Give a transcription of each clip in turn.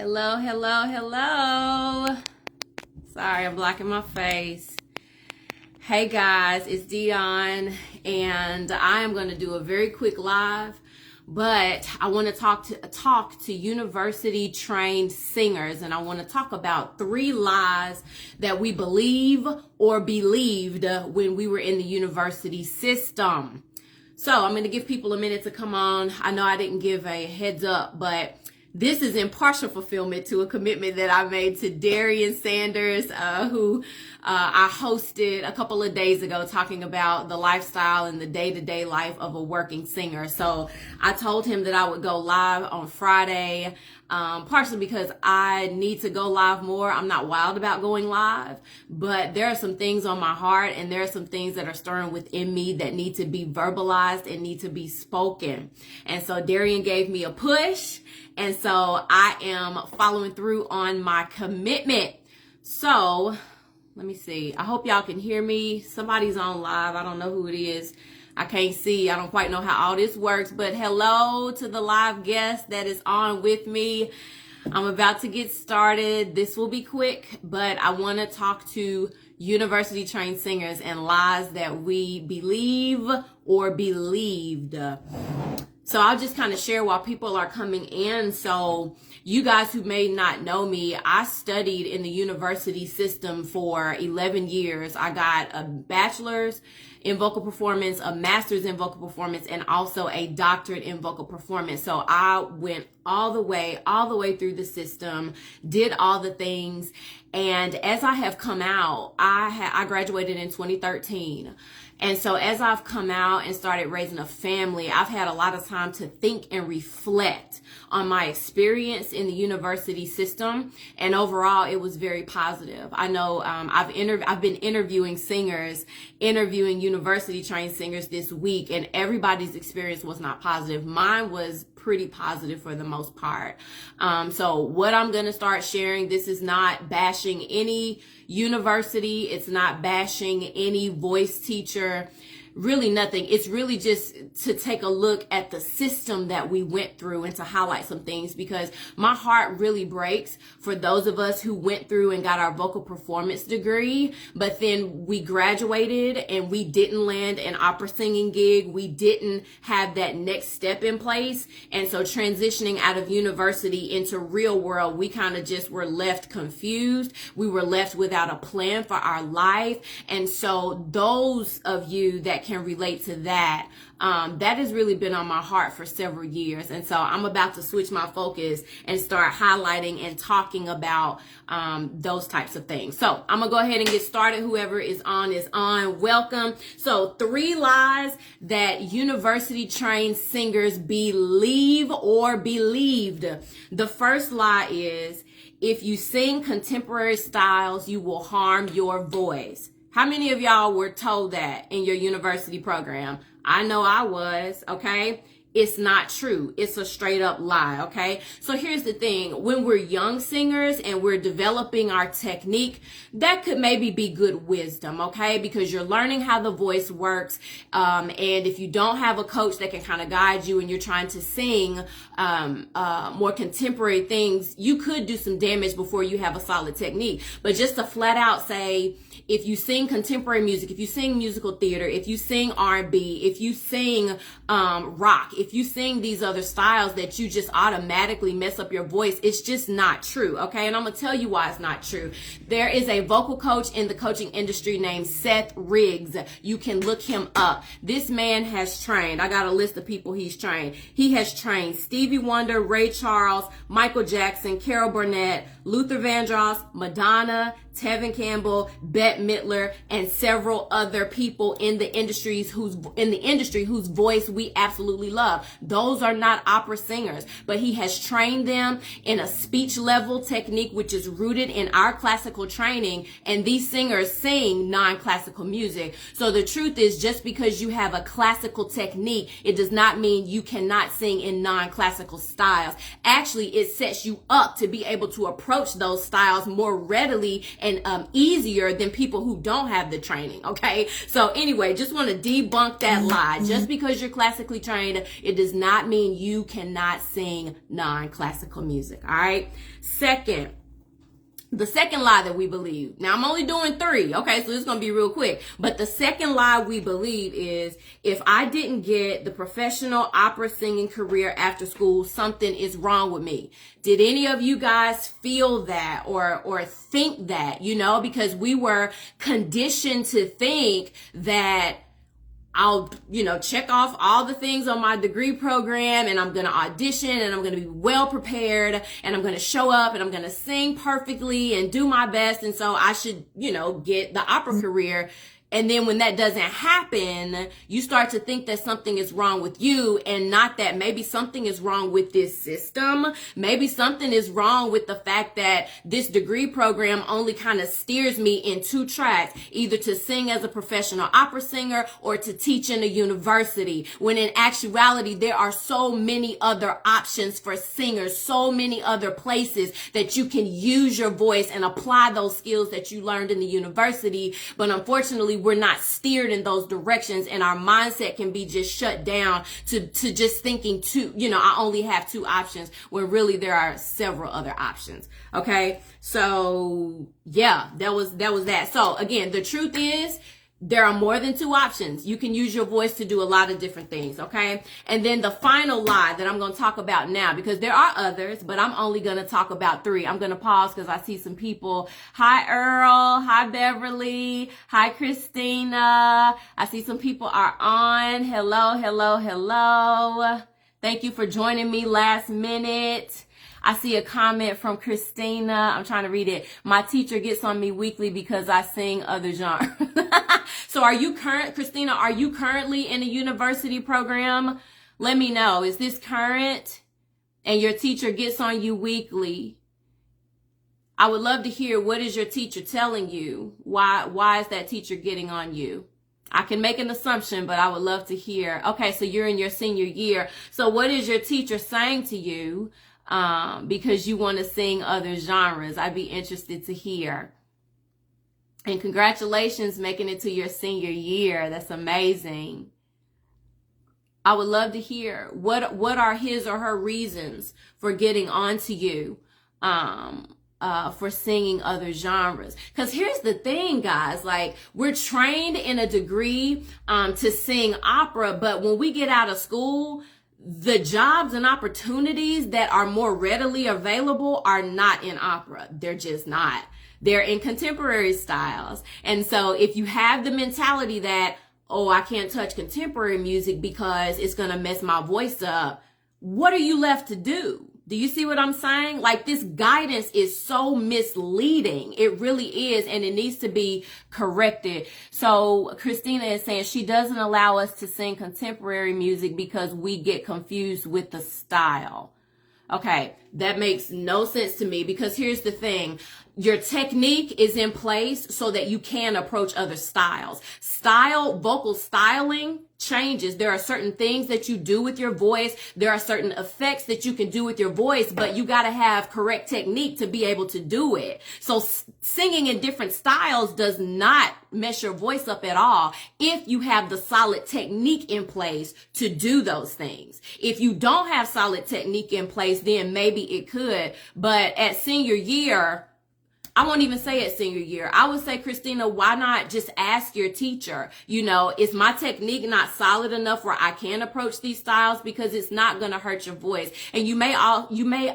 Hello, hello, hello. Sorry, I'm blocking my face. Hey guys, it's Dion, and I am going to do a very quick live, but I want to talk to university trained singers, and I want to talk about 3 lies that we believe or believed when we were in the university system. So I'm going to give people a minute to come on. I know I didn't give a heads up, but this is in partial fulfillment to a commitment that I made to Darian Sanders, who I hosted a couple of days ago, talking about the lifestyle and the day-to-day life of a working singer. So I told him that I would go live on Friday, partially because I need to go live more. I'm not wild about going live, but there are some things on my heart, and there are some things that are stirring within me that need to be verbalized and need to be spoken. And so Darian gave me a push, and so I am following through on my commitment. So let me see. I hope y'all can hear me. Somebody's on live. I don't know who it is. I can't see. I don't quite know how all this works, but hello to the live guest that is on with me. I'm about to get started. This will be quick, but I want to talk to university trained singers and lies that we believe or believed. So I'll just kind of share while people are coming in. So you guys who may not know me, I studied in the university system for 11 years. I got a bachelor's in vocal performance, a master's in vocal performance, and also a doctorate in vocal performance. So I went all the way through the system, did all the things. And as I have come out, I graduated in 2013. And so as I've come out and started raising a family, I've had a lot of time to think and reflect on my experience in the university system. And overall, it was very positive. I know I've been interviewing university trained singers this week, and everybody's experience was not positive. Mine was pretty positive for the most part. So what I'm going to start sharing, this is not bashing any university. It's not bashing any voice teacher, really nothing. It's really just to take a look at the system that we went through and to highlight some things, because my heart really breaks for those of us who went through and got our vocal performance degree, but then we graduated and we didn't land an opera singing gig. We didn't have that next step in place. And so transitioning out of university into real world, we kind of just were left confused. We were left without a plan for our life. And so those of you that can relate to that, that has really been on my heart for several years. And so I'm about to switch my focus and start highlighting and talking about those types of things. So I'm gonna go ahead and get started. Whoever is on. Welcome. So 3 lies that university trained singers believe or believed. The first lie is, if you sing contemporary styles, you will harm your voice. How many of y'all were told that in your university program? I know I was, okay? It's not true. It's a straight up lie, okay? So here's the thing. When we're young singers and we're developing our technique, that could maybe be good wisdom, okay? Because you're learning how the voice works. And if you don't have a coach that can kind of guide you and you're trying to sing more contemporary things, you could do some damage before you have a solid technique. But just to flat out say, if you sing contemporary music, if you sing musical theater, if you sing R&B, if you sing rock, if you sing these other styles, that you just automatically mess up your voice, it's just not true, okay? And I'm gonna tell you why it's not true. There is a vocal coach in the coaching industry named Seth Riggs. You can look him up. This man has trained, I got a list of people he's trained. He has trained Stevie Wonder, Ray Charles, Michael Jackson, Carol Burnett, Luther Vandross, Madonna, Tevin Campbell, Bette Midler, and several other people in the industry whose voice we absolutely love. Those are not opera singers, but he has trained them in a speech level technique which is rooted in our classical training, and these singers sing non-classical music. So the truth is, just because you have a classical technique, it does not mean you cannot sing in non-classical styles. Actually, it sets you up to be able to approach those styles more readily and easier than people who don't have the training. Okay. So anyway, just want to debunk that lie. Just because you're classically trained, it does not mean you cannot sing non-classical music. All right. The second lie that we believe, now I'm only doing 3, okay, so it's going to be real quick, but the second lie we believe is, if I didn't get the professional opera singing career after school, something is wrong with me. Did any of you guys feel that or think that, because we were conditioned to think that I'll, check off all the things on my degree program, and I'm going to audition, and I'm going to be well prepared, and I'm going to show up, and I'm going to sing perfectly and do my best. And so I should, get the opera career. And then when that doesn't happen, you start to think that something is wrong with you, and not that maybe something is wrong with this system. Maybe something is wrong with the fact that this degree program only kind of steers me in 2 tracks, either to sing as a professional opera singer or to teach in a university, when in actuality, there are so many other options for singers, so many other places that you can use your voice and apply those skills that you learned in the university. But unfortunately, we're not steered in those directions, and our mindset can be just shut down to just thinking I only have 2 options, when really there are several other options. Okay. So yeah, that was that. So again, the truth is, there are more than 2 options. You can use your voice to do a lot of different things, okay? And then the final lie that I'm going to talk about now, because there are others, but I'm only going to talk about 3. I'm going to pause because I see some people. Hi, Earl. Hi, Beverly. Hi, Christina. I see some people are on. Hello, hello, hello. Thank you for joining me last minute. I see a comment from Christina. I'm trying to read it. My teacher gets on me weekly because I sing other genres. So Christina, are you currently in a university program? Let me know. Is this current and your teacher gets on you weekly? I would love to hear, what is your teacher telling you? Why is that teacher getting on you? I can make an assumption, but I would love to hear. Okay, so you're in your senior year. So what is your teacher saying to you? Because you want to sing other genres. I'd be interested to hear. And congratulations making it to your senior year. That's amazing. I would love to hear what are his or her reasons for getting on to you, for singing other genres. Because here's the thing, guys, like, we're trained in a degree to sing opera, but when we get out of school, the jobs and opportunities that are more readily available are not in opera. They're just not. They're in contemporary styles. And so if you have the mentality that, oh, I can't touch contemporary music because it's going to mess my voice up, what are you left to do? Do you see what I'm saying? Like, this guidance is so misleading. It really is. And it needs to be corrected. So Christina is saying she doesn't allow us to sing contemporary music because we get confused with the style. Okay, that makes no sense to me, because here's the thing. Your technique is in place so that you can approach other styles. Vocal styling changes. There are certain things that you do with your voice. There are certain effects that you can do with your voice, but you got to have correct technique to be able to do it. So singing in different styles does not mess your voice up at all if you have the solid technique in place to do those things. If you don't have solid technique in place, then maybe it could. But at senior year, I won't even say at senior year. I would say, Christina, why not just ask your teacher, is my technique not solid enough where I can approach these styles? Because it's not going to hurt your voice. And you may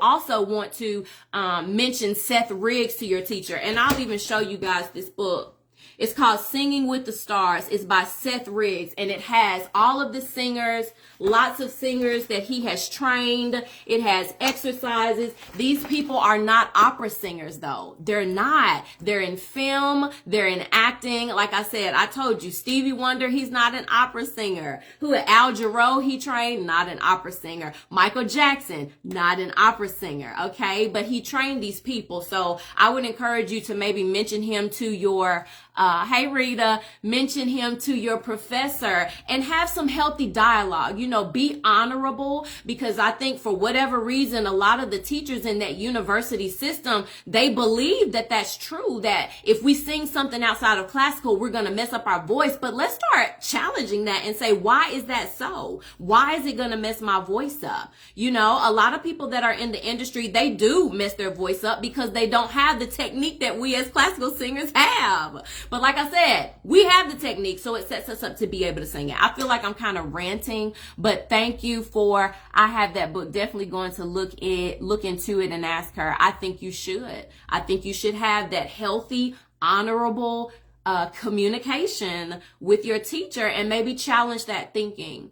also want to mention Seth Riggs to your teacher. And I'll even show you guys this book. It's called Singing with the Stars. It's by Seth Riggs, and it has all of the singers, lots of singers that he has trained. It has exercises. These people are not opera singers, though. They're not. They're in film. They're in acting. Like I said, I told you, Stevie Wonder, he's not an opera singer. Al Jarreau, he trained, not an opera singer. Michael Jackson, not an opera singer, okay? But he trained these people. So I would encourage you to maybe mention him to your Hey Rita, mention him to your professor and have some healthy dialogue. Be honorable, because I think for whatever reason, a lot of the teachers in that university system, they believe that that's true, that if we sing something outside of classical, we're going to mess up our voice. But let's start challenging that and say, why is that so? Why is it going to mess my voice up? A lot of people that are in the industry, they do mess their voice up because they don't have the technique that we as classical singers have. But like I said, we have the technique, so it sets us up to be able to sing it. I feel like I'm kind of ranting, but thank you I have that book. Definitely going to look into it and ask her. I think you should. I think you should have that healthy, honorable communication with your teacher and maybe challenge that thinking.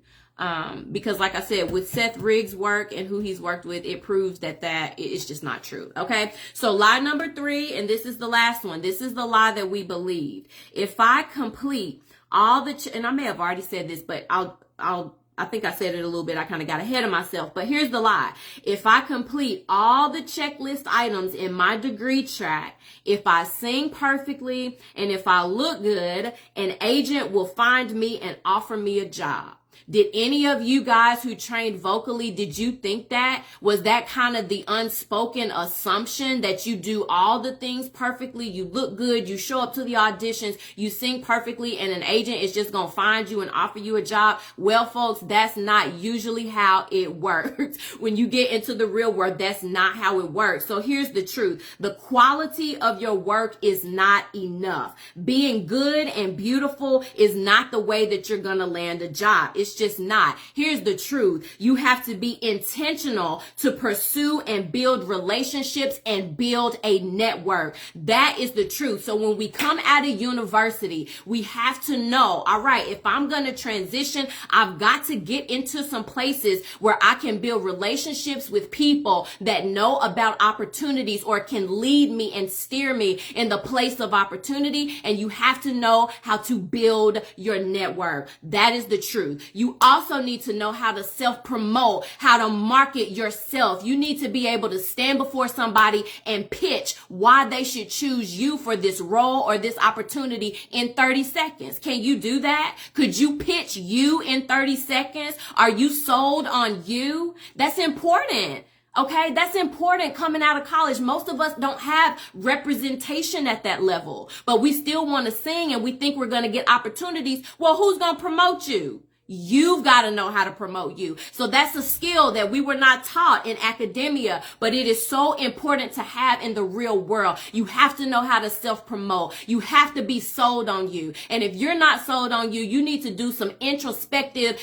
Because like I said, with Seth Riggs' work and who he's worked with, it proves that is just not true. Okay. So lie number 3, and this is the last one. This is the lie that we believe. If I complete all and I may have already said this, but I think I said it a little bit. I kind of got ahead of myself, but here's the lie. If I complete all the checklist items in my degree track, if I sing perfectly, and if I look good, an agent will find me and offer me a job. Did any of you guys who trained vocally, did you think that? Was that kind of the unspoken assumption that you do all the things perfectly, you look good, you show up to the auditions, you sing perfectly, and an agent is just going to find you and offer you a job? Well, folks, that's not usually how it works. When you get into the real world, that's not how it works. So here's the truth. The quality of your work is not enough. Being good and beautiful is not the way that you're going to land a job. It's just not. Here's the truth. You have to be intentional to pursue and build relationships and build a network. That is the truth. So when we come out of university, we have to know, all right, if I'm going to transition, I've got to get into some places where I can build relationships with people that know about opportunities or can lead me and steer me in the place of opportunity. And you have to know how to build your network. That is the truth. You also need to know how to self-promote, how to market yourself. You need to be able to stand before somebody and pitch why they should choose you for this role or this opportunity in 30 seconds. Can you do that? Could you pitch you in 30 seconds? Are you sold on you? That's important. Okay, that's important coming out of college. Most of us don't have representation at that level, but we still want to sing and we think we're going to get opportunities. Well, who's going to promote you? You've got to know how to promote you. So that's a skill that we were not taught in academia, but it is so important to have in the real world. You have to know how to self-promote. You have to be sold on you. And if you're not sold on you, you need to do some introspective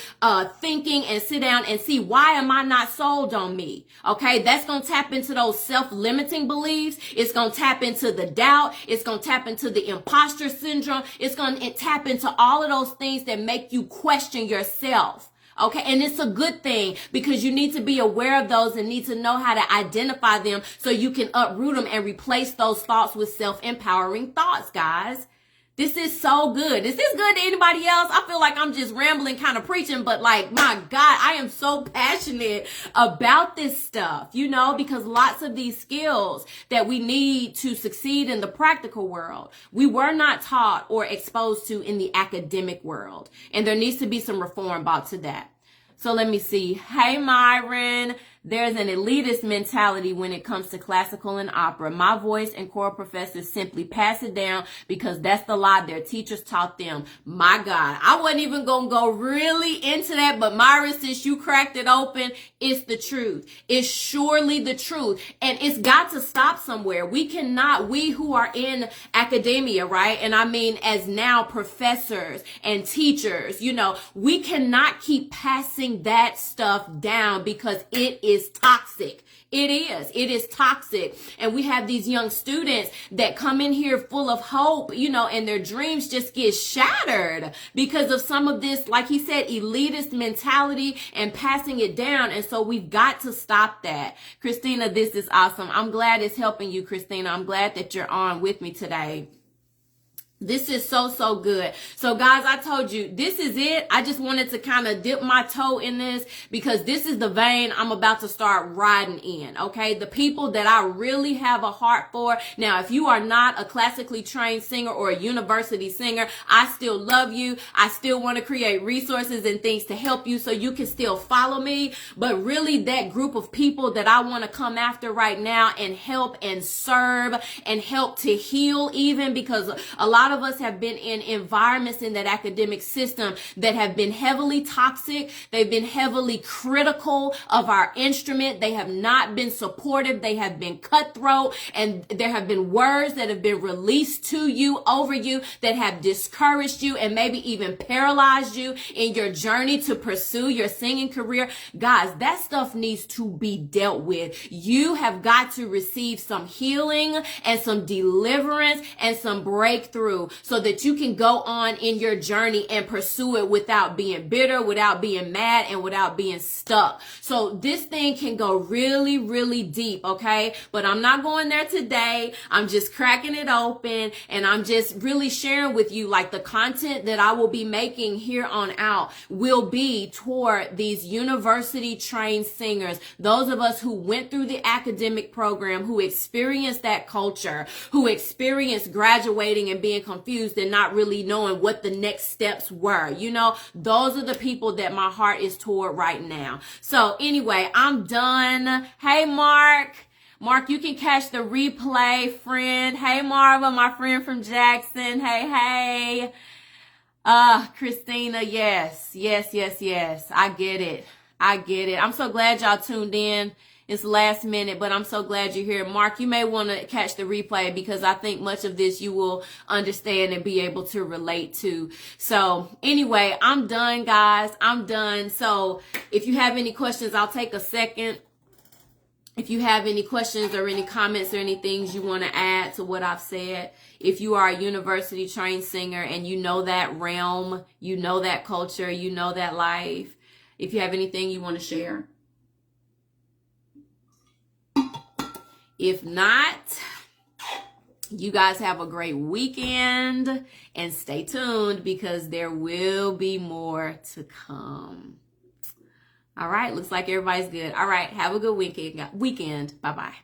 thinking and sit down and see, why am I not sold on me? Okay, that's going to tap into those self-limiting beliefs. It's going to tap into the doubt. It's going to tap into the imposter syndrome. It's going to tap into all of those things that make you question yourself. Okay. And it's a good thing, because you need to be aware of those and need to know how to identify them so you can uproot them and replace those thoughts with self-empowering thoughts, guys. This is so good. Is this good to anybody else? I feel like I'm just rambling, kind of preaching, but like, my God, I am so passionate about this stuff, because lots of these skills that we need to succeed in the practical world, we were not taught or exposed to in the academic world. And there needs to be some reform brought to that. So let me see. Hey, Myron. There's an elitist mentality when it comes to classical and opera. My voice and choral professors simply pass it down because that's the lie their teachers taught them. My God, I wasn't even going to go really into that, but Myra, since you cracked it open, it's the truth. It's surely the truth. And it's got to stop somewhere. We who are in academia, right? And I mean, as now professors and teachers, we cannot keep passing that stuff down because it is toxic. It is toxic. And we have these young students that come in here full of hope, and their dreams just get shattered because of some of this, like he said, elitist mentality and passing it down. And so we've got to stop that. Christina, this is awesome. I'm glad it's helping you, Christina. I'm glad that you're on with me today. This is so, so good. So guys, I told you, this is it. I just wanted to kind of dip my toe in this because this is the vein I'm about to start riding in. Okay. The people that I really have a heart for. Now, if you are not a classically trained singer or a university singer, I still love you. I still want to create resources and things to help you so you can still follow me. But really that group of people that I want to come after right now and help and serve and help to heal, even because a lot of us have been in environments in that academic system that have been heavily toxic. They've been heavily critical of our instrument. They have not been supportive. They have been cutthroat, and there have been words that have been released to you, over you, that have discouraged you and maybe even paralyzed you in your journey to pursue your singing career. Guys, that stuff needs to be dealt with. You have got to receive some healing and some deliverance and some breakthrough so that you can go on in your journey and pursue it without being bitter, without being mad, and without being stuck. So this thing can go really, really deep, okay? But I'm not going there today. I'm just cracking it open, and I'm just really sharing with you, like, the content that I will be making here on out will be toward these university trained singers, those of us who went through the academic program, who experienced that culture, who experienced graduating and being confused and not really knowing what the next steps were. You know, those are the people that my heart is toward right now. So anyway, I'm done. Hey, Mark, you can catch the replay, friend. Hey, Marva, my friend from Jackson. Hey. Christina, yes. I get it. I'm so glad y'all tuned in. It's last minute, but I'm so glad you're here. Mark, you may want to catch the replay because I think much of this you will understand and be able to relate to. So anyway, I'm done, guys. I'm done. So if you have any questions, I'll take a second. If you have any questions or any comments or any things you want to add to what I've said, if you are a university trained singer and you know that realm, you know that culture, you know that life, if you have anything you want to share. If not, you guys have a great weekend and stay tuned because there will be more to come. All right. Looks like everybody's good. All right. Have a good weekend. Bye-bye.